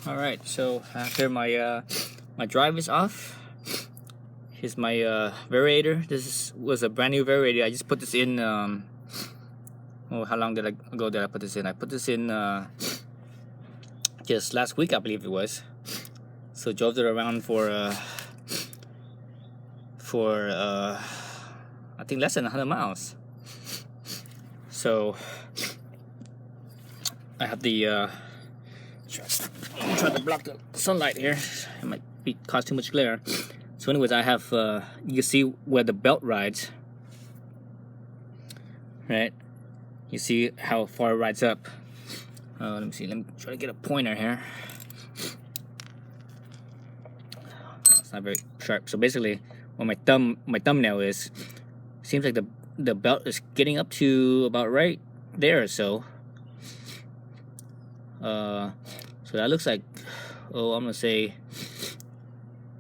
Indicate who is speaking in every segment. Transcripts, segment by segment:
Speaker 1: Alright, so after my my drive is off, here's my variator. Was a brand new variator. I just put this in oh, how long ago did I put this in? I put this in just last week, I believe it was. So drove it around for I think less than 100 miles. So I have the try to block the sunlight here. It might cause too much glare. So anyways, I have you can see where the belt rides, right? You see how far it rides up. Let me see. Let me try to get a pointer here. Oh, it's not very sharp. So basically, where my thumbnail is, seems like the belt is getting up to about right there or so. So that looks like, oh, I'm gonna say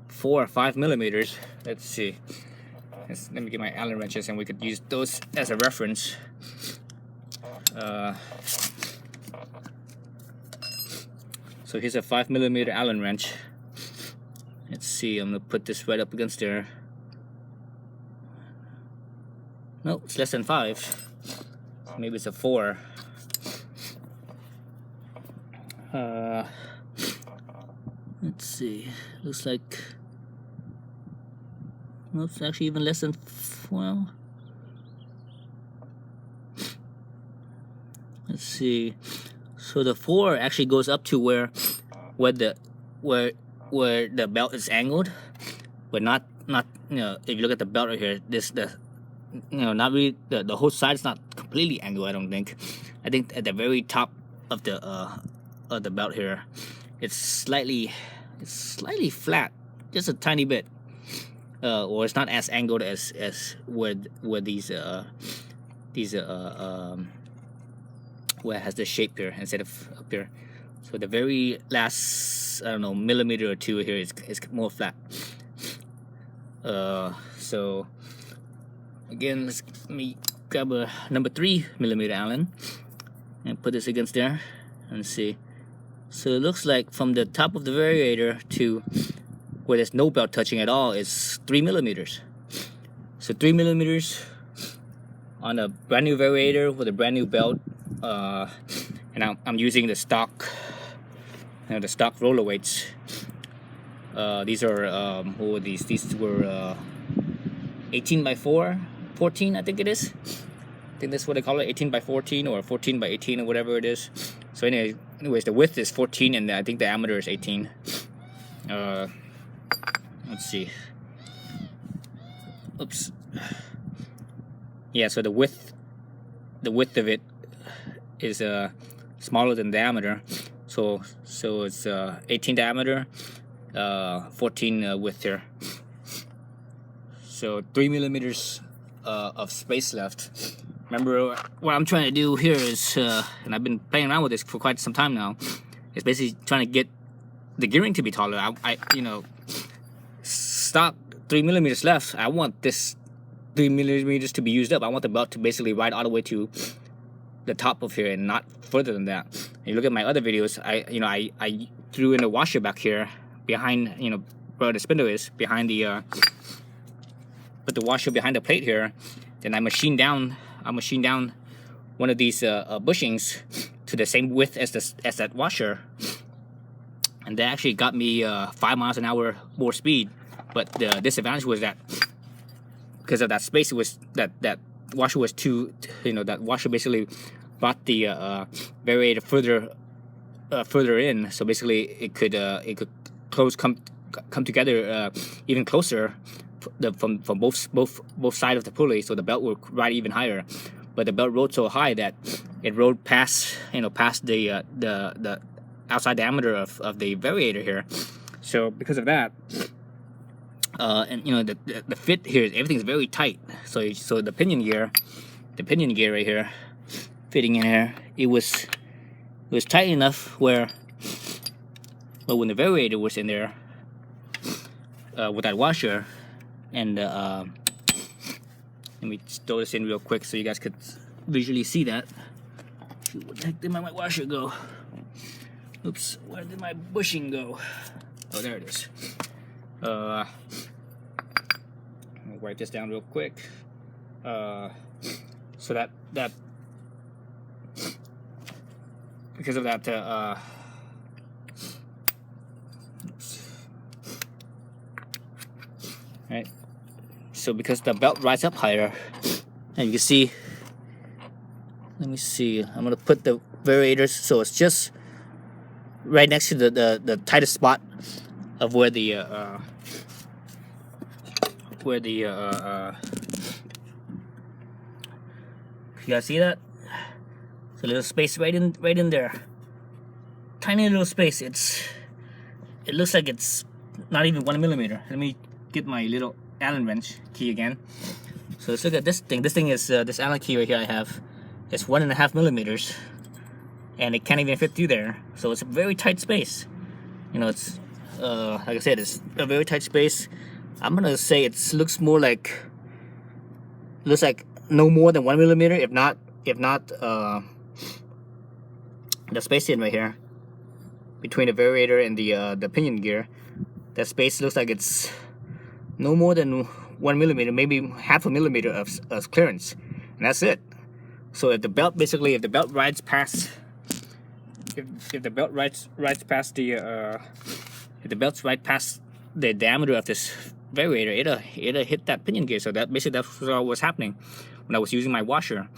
Speaker 1: 4 or 5 millimeters. Let's see. Let me get my Allen wrenches and we could use those as a reference. So here's a 5 millimeter Allen wrench. Let's see, I'm gonna put this right up against there. No, it's less than 5. Maybe it's a 4. Let's see. Looks like, well, it's actually even less than, well, let's see. So the 4 actually goes up to where the belt is angled, but not you know, if you look at the belt right here, not really, the whole side is not completely angled, I don't think. I think at the very top of the belt here, it's slightly flat, just a tiny bit, or it's not as angled as where these where it has the shape here instead of up here. So the very last, I don't know, millimeter or 2 here is more flat. So again, let me grab a number 3 millimeter Allen and put this against there and see. So it looks like from the top of the variator to where there's no belt touching at all is 3 millimeters. So 3 millimeters on a brand new variator with a brand new belt, and I'm using the stock, the stock roller weights. These are what were these? These were 18 by 14, I think it is. I think that's what they call it, 18 by 14 or 14 by 18 or whatever it is. So anyways, the width is 14 and I think the diameter is 18. Let's see. Oops. Yeah, so the width of it is smaller than diameter. So it's 18 diameter, 14 width here. So 3 millimeters of space left. Remember, what I'm trying to do here is, and I've been playing around with this for quite some time now, is basically trying to get the gearing to be taller. I stock 3 millimeters left. I want this 3 millimeters to be used up. I want the belt to basically ride all the way to the top of here and not further than that. And you look at my other videos, I threw in a washer back here behind, where the spindle is, behind the put the washer behind the plate here. Then I machined down one of these bushings to the same width as that washer, and that actually got me 5 miles an hour more speed. But the disadvantage was that because of that space, it was that washer was too, that washer basically brought the variator further in, so basically it could come together even closer from both sides of the pulley, so the belt would ride even higher. But the belt rode so high that it rode past the outside diameter of the variator here. So because of that, and the fit here, everything's very tight. So the pinion gear right here, fitting in here, it was tight enough where, but when the variator was in there with that washer, and let me throw this in real quick so you guys could visually see that. Where the heck did my washer go? Oops, where did my bushing go? Oh, there it is. I'll write this down real quick. So that because of that right, so because the belt rides up higher, and you can see, let me see, I'm gonna put the variators so it's just right next to the tightest spot of where the you guys see that? It's a little space right in there. Tiny little space. It looks like it's not even 1 millimeter. Let me get my little Allen wrench key again. So let's look at this thing. This thing is this Allen key right here I have. It's 1.5 millimeters, and it can't even fit through there. So it's a very tight space. You know, it's like I said, it's a very tight space. I'm gonna say it looks more like, looks like no more than 1 millimeter, if not the space in right here between the variator and the pinion gear. That space looks like it's no more than 1 millimeter, maybe half a millimeter of clearance, and that's it. So if the belt basically, if the belt rides past, if the belt rides past the if the belt's right past the diameter of this variator, it'll hit that pinion gear. So that basically that's what was happening when I was using my washer.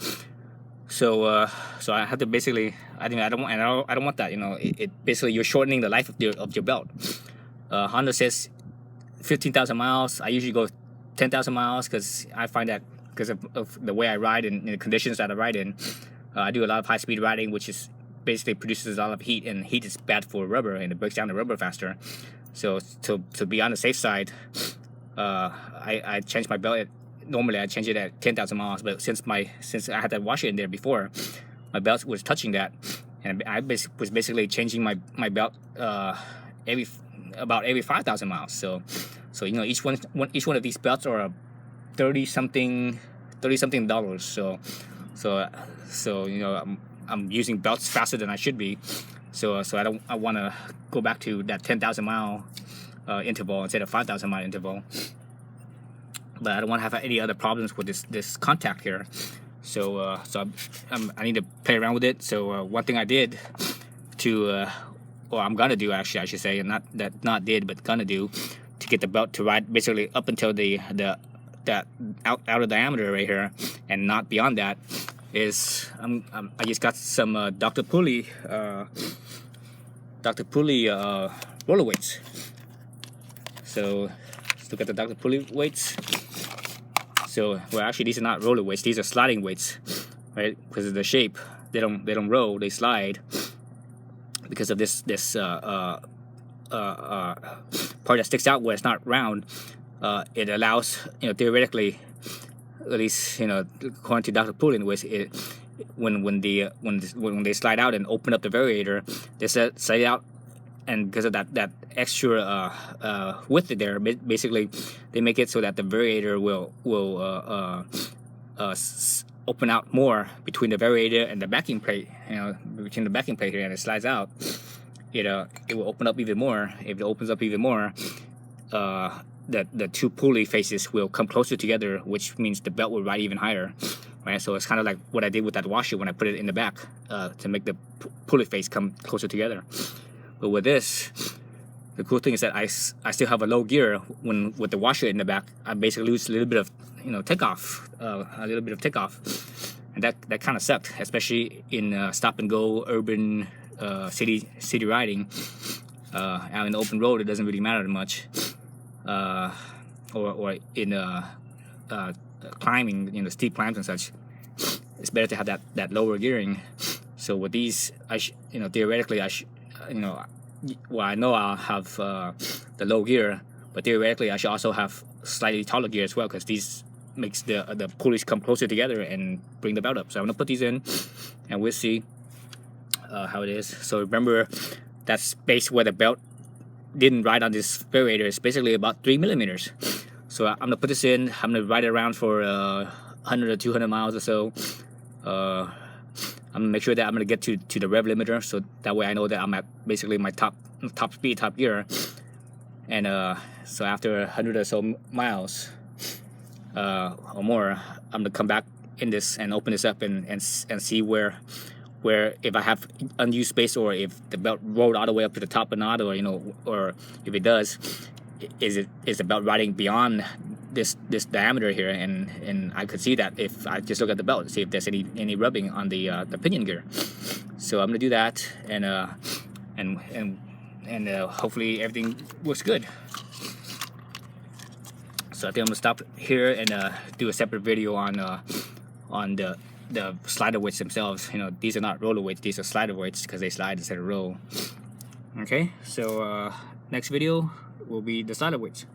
Speaker 1: So so I had to basically, I don't want that. You know, it basically, you're shortening the life of your belt. Honda says 15,000 miles. I usually go 10,000 miles because I find that because of the way I ride and the conditions that I ride in. I do a lot of high-speed riding, which is basically produces a lot of heat, and heat is bad for rubber, and it breaks down the rubber faster. So to be on the safe side, I change my belt. Normally I change it at 10,000 miles, but since I had that washer in there before, my belt was touching that, and I was basically changing my belt about every 5,000 miles. So you know, each one of these belts are $30 something. So you know, I'm using belts faster than I should be. So I want to go back to that 10,000 mile interval instead of 5,000 mile interval. But I don't want to have any other problems with this contact here. So I need to play around with it. So one thing I did to or I'm gonna do, actually I should say, and not did but gonna do, to get the belt to ride basically up until that outer diameter right here and not beyond that, is I just got some Dr. Pulley roller weights. So let's look at the Dr. Pulley weights. So, well, actually these are not roller weights, these are sliding weights, right? Because of the shape, they don't roll, they slide. Because of this part that sticks out where it's not round, it allows, you know, theoretically, at least, you know, according to Dr. Pulley, when they slide out and open up the variator, they slide out, and because of that extra width there, basically they make it so that the variator will open out more between the variator and the backing plate. You know, between the backing plate here, and it slides out, it will open up even more. If it opens up even more, the two pulley faces will come closer together, which means the belt will ride even higher, right? So it's kind of like what I did with that washer when I put it in the back, to make the pulley face come closer together. But with this, the cool thing is that I still have a low gear with the washer in the back. I basically lose a little bit of, you know, takeoff, and that kind of sucked, especially in stop and go urban city riding. Out in the open road, it doesn't really matter much, or in climbing, you know, steep climbs and such. It's better to have that lower gearing. So with these, you know, theoretically you know, well, I know I'll have the low gear, but theoretically I should also have slightly taller gear as well, because these makes the pulleys come closer together and bring the belt up. So I'm gonna put these in, and we'll see how it is. So remember, that space where the belt didn't ride on this variator is basically about 3 millimeters. So I'm gonna put this in. I'm gonna ride it around for 100 or 200 miles or so. I'm gonna make sure that I'm gonna get to the rev limiter, so that way I know that I'm at basically my top speed, top gear. And so after 100 or so miles or more, I'm gonna come back in this and open this up and see where if I have unused space, or if the belt rolled all the way up to the top or not, or or if it does, is the belt riding beyond this diameter here, and I could see that if I just look at the belt and see if there's any rubbing on the pinion gear. So I'm gonna do that, and hopefully everything works good. So I think I'm gonna stop here and do a separate video on the slider weights themselves. These are not roller weights; these are slider weights because they slide instead of roll. Okay, so next video will be the slider weights.